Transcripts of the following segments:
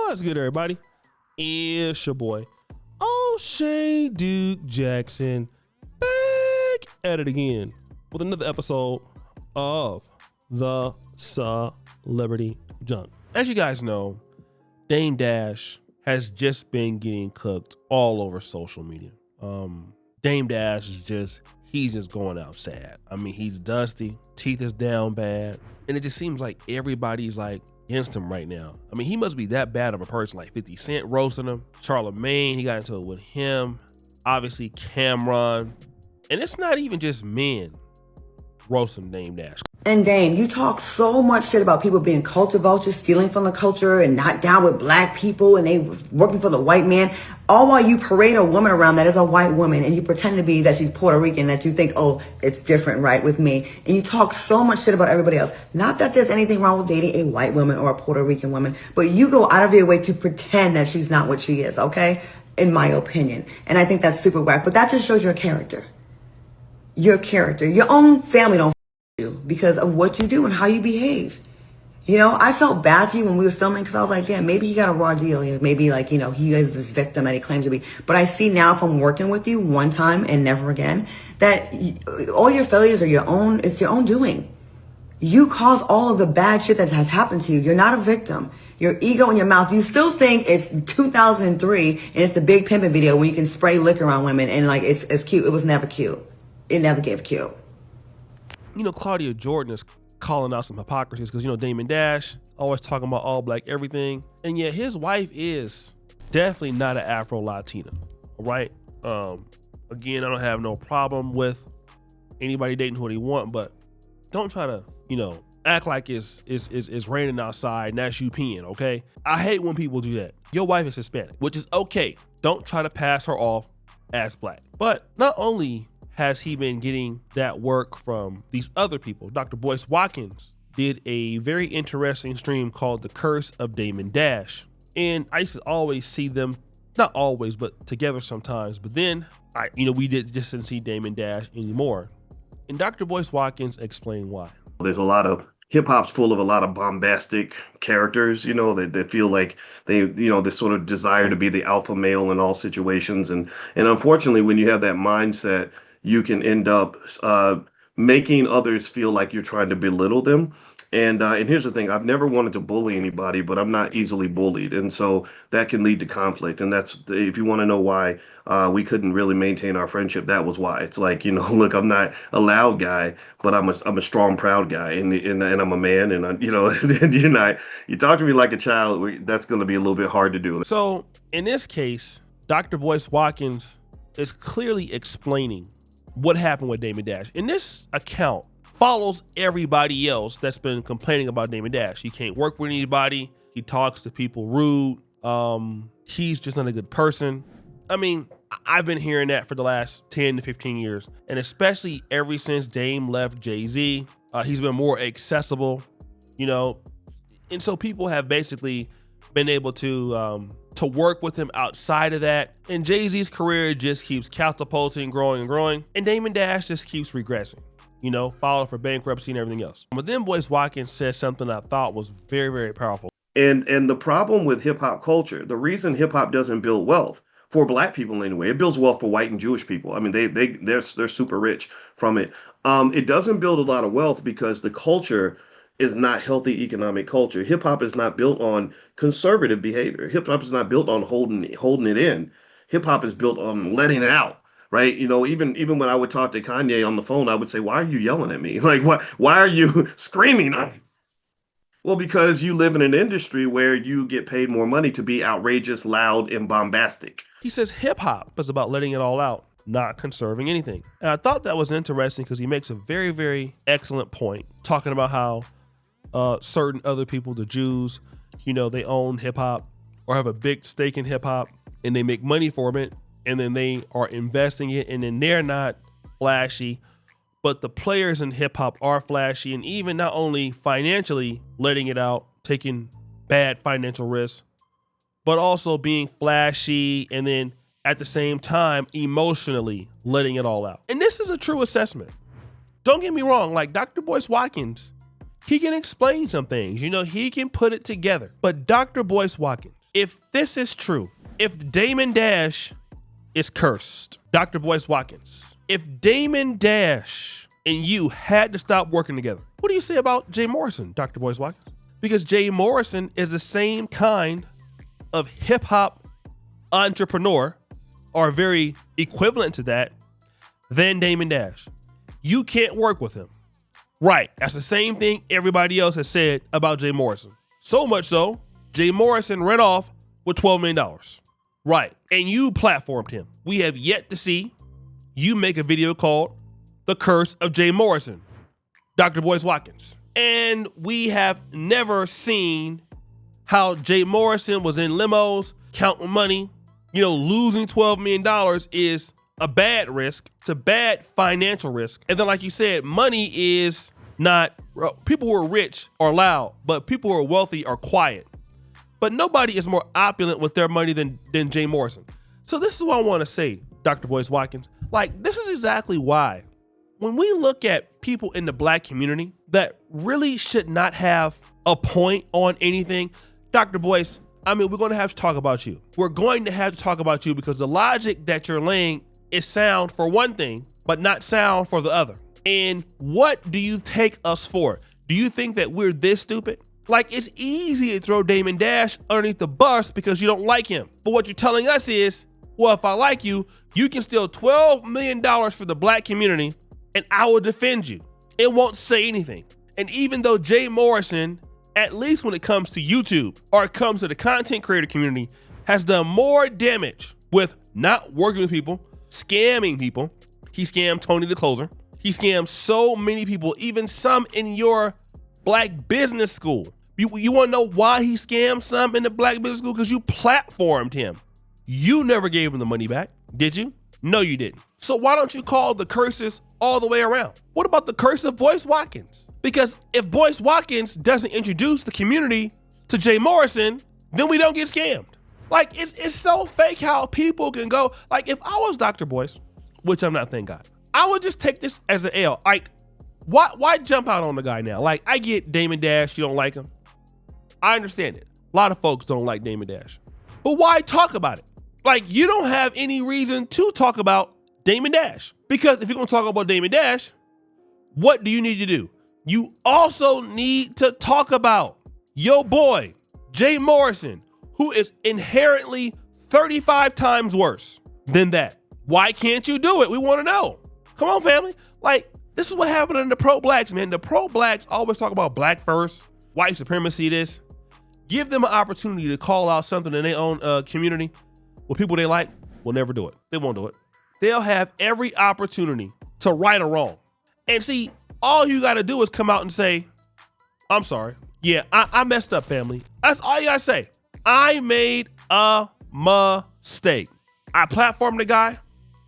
What's good, everybody? It's your boy, O'Shea Duke Jackson, back at it again with another episode of the Celebrity Junk. As you guys know, Dame Dash has just been getting cooked all over social media. Dame Dash is he's just going out sad. I mean, he's dusty, teeth is down bad, and it just seems like everybody's like against him right now. I mean, he must be that bad of a person. Like 50 Cent roasting him, Charlamagne, he got into it with him, obviously Cameron, and it's not even just men roasting Dame Dash. And Dame, you talk so much shit about people being culture vultures, stealing from the culture and not down with black people and they working for the white man, all while you parade a woman around that is a white woman and you pretend to be that she's Puerto Rican, that you think, oh, it's different, right, with me. And you talk so much shit about everybody else. Not that there's anything wrong with dating a white woman or a Puerto Rican woman, but you go out of your way to pretend that she's not what she is, okay? In my opinion. And I think that's super whack, but that just shows your character. Your character. Your own family don't you because of what you do and how you behave. You know, I felt bad for you when we were filming because I was like, yeah, maybe he got a raw deal. Maybe like, you know, he is this victim that he claims to be. But I see now from working with you one time and never again, that all your failures are it's your own doing. You caused all of the bad shit that has happened to you. You're not a victim. Your ego in your mouth. You still think it's 2003 and it's the big pimping video where you can spray liquor on women and like it's cute. It was never cute. It never gave cute. You know, Claudia Jordan is calling out some hypocrisies because, you know, Dame Dash always talking about all black everything. And yet his wife is definitely not an Afro-Latina, right? Again, I don't have no problem with anybody dating who they want, but don't try to, you know, act like it's raining outside and that's you peeing, okay? I hate when people do that. Your wife is Hispanic, which is okay. Don't try to pass her off as black. But not only has he been getting that work from these other people, Dr. Boyce Watkins did a very interesting stream called The Curse of Dame Dash. And I used to always see them, not always, but together sometimes. But then, we didn't see Dame Dash anymore. And Dr. Boyce Watkins explained why. There's a lot of hip-hop's full of a lot of bombastic characters, you know, that feel like they, you know, this sort of desire to be the alpha male in all situations. And unfortunately, when you have that mindset, you can end up making others feel like you're trying to belittle them. And here's the thing, I've never wanted to bully anybody, but I'm not easily bullied. And so that can lead to conflict. And that's, if you want to know why we couldn't really maintain our friendship, that was why. It's like, you know, look, I'm not a loud guy, but I'm a strong, proud guy. And I'm a man. And, you know, you talk to me like a child, that's going to be a little bit hard to do. So in this case, Dr. Boyce Watkins is clearly explaining what happened with Dame Dash. And this account follows everybody else that's been complaining about Dame Dash. He can't work with anybody. He talks to people rude. He's just not a good person. I mean, I've been hearing that for the last 10 to 15 years. And especially ever since Dame left Jay-Z, he's been more accessible, you know. And so people have basically been able to work with him outside of that. And Jay-Z's career just keeps catapulting, growing and growing. And Dame Dash just keeps regressing, you know, filing for bankruptcy and everything else. But then Boyce Watkins said something I thought was very, very powerful. And the problem with hip hop culture, the reason hip hop doesn't build wealth for black people anyway, it builds wealth for white and Jewish people. I mean, they're super rich from it. It doesn't build a lot of wealth because the culture is not healthy economic culture. Hip hop is not built on conservative behavior. Hip hop is not built on holding it in. Hip hop is built on letting it out, right? You know, even when I would talk to Kanye on the phone, I would say, "Why are you yelling at me? Like, why are you screaming?" Well, because you live in an industry where you get paid more money to be outrageous, loud, and bombastic. He says hip hop is about letting it all out, not conserving anything. And I thought that was interesting because he makes a very, very excellent point talking about how certain other people, the Jews, you know, they own hip hop or have a big stake in hip hop and they make money from it and then they are investing it and then they're not flashy, but the players in hip hop are flashy and even not only financially letting it out, taking bad financial risks, but also being flashy and then at the same time emotionally letting it all out. And this is a true assessment. Don't get me wrong, like Dr. Boyce Watkins, he can explain some things, you know, he can put it together. But Dr. Boyce Watkins, If this is true, if Damon Dash is cursed, Dr. Boyce Watkins, if Damon Dash and you had to stop working together, what do you say about Jay Morrison, Dr. Boyce Watkins? Because Jay Morrison is the same kind of hip hop entrepreneur, or very equivalent to that, than Damon Dash. You can't work with him. Right. That's the same thing everybody else has said about Jay Morrison. So much so, Jay Morrison ran off with $12 million. Right. And you platformed him. We have yet to see you make a video called The Curse of Jay Morrison, Dr. Boyce Watkins. And we have never seen how Jay Morrison was in limos, counting money. Losing $12 million is a bad risk. It's a bad financial risk. And then, like you said, money is not, people who are rich are loud, but people who are wealthy are quiet. But nobody is more opulent with their money than Jay Morrison. So this is what I want to say, Dr. Boyce Watkins. This is exactly why when we look at people in the black community that really should not have a point on anything, Dr. Boyce, we're going to have to talk about you. We're going to have to talk about you because the logic that you're laying is sound for one thing, but not sound for the other. And what do you take us for? Do you think that we're this stupid? It's easy to throw Damon Dash underneath the bus because you don't like him. But what you're telling us is, well, if I like you, you can steal $12 million for the black community and I will defend you. It won't say anything. And even though Jay Morrison, at least when it comes to YouTube or it comes to the content creator community, has done more damage with not working with people, scamming people. He scammed Tony the Closer. He scammed so many people, even some in your black business school. You want to know why he scammed some in the black business school? Because you platformed him. You never gave him the money back, did you? No, you didn't. So why don't you call the curses all the way around? What about the curse of Boyce Watkins? Because if Boyce Watkins doesn't introduce the community to Jay Morrison, then we don't get scammed. It's so fake how people can go. If I was Dr. Boyce, which I'm not, thank God, I would just take this as an L. Why jump out on the guy now? I get Damon Dash, you don't like him. I understand it. A lot of folks don't like Damon Dash. But why talk about it? You don't have any reason to talk about Damon Dash. Because if you're going to talk about Damon Dash, what do you need to do? You also need to talk about your boy, Jay Morrison, who is inherently 35 times worse than that. Why can't you do it? We want to know. Come on, family. This is what happened in the pro-blacks, man. The pro-blacks always talk about black first, white supremacy, this. Give them an opportunity to call out something in their own community with people they like. Will never do it. They won't do it. They'll have every opportunity to right or wrong. And see, all you got to do is come out and say, I'm sorry. Yeah, I messed up, family. That's all you got to say. I made a mistake. I platformed the guy.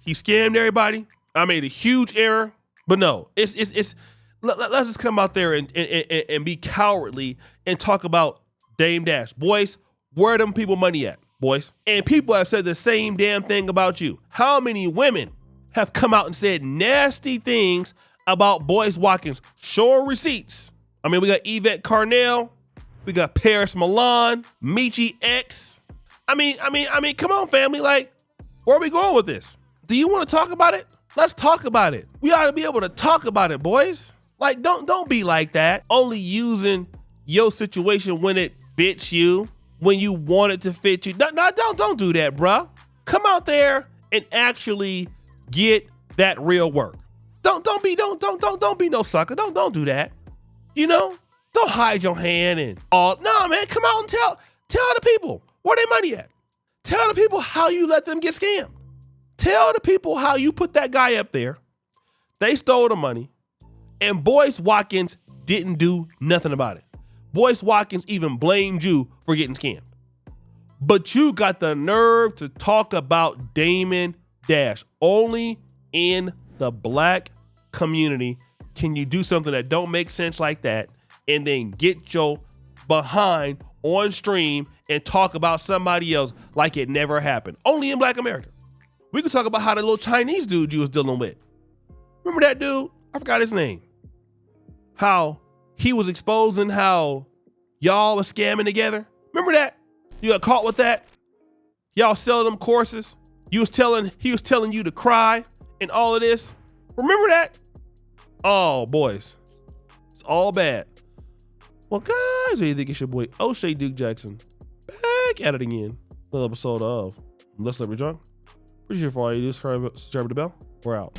He scammed everybody. I made a huge error. But no, let's just come out there and be cowardly and talk about Dame Dash. Boyce, where them people money at, Boyce? And people have said the same damn thing about you. How many women have come out and said nasty things about Boyce Watkins? Show receipts. We got Yvette Carnell. We got Paris Milan, Michi X. Come on, family. Where are we going with this? Do you want to talk about it? Let's talk about it. We ought to be able to talk about it, boys. Don't be like that. Only using your situation when it fits you, when you want it to fit you. No, don't do that, bruh. Come out there and actually get that real work. Don't be no sucker. Don't do that. Don't hide your hand and all. No, man, come out and tell the people where their money at. Tell the people how you let them get scammed. Tell the people how you put that guy up there. They stole the money, and Boyce Watkins didn't do nothing about it. Boyce Watkins even blamed you for getting scammed. But you got the nerve to talk about Damon Dash. Only in the black community can you do something that don't make sense like that and then get your behind on stream and talk about somebody else like it never happened. Only in Black America. We could talk about how the little Chinese dude you was dealing with. Remember that dude? I forgot his name. How he was exposing how y'all was scamming together. Remember that? You got caught with that? Y'all selling them courses? He was telling you to cry and all of this. Remember that? Oh, boys. It's all bad. Well, guys, what do you think? It's your boy O'Shea Duke Jackson. Back at it again. Another episode of Let's Let Me Drunk. Appreciate it for all you do. Subscribe to the bell. We're out.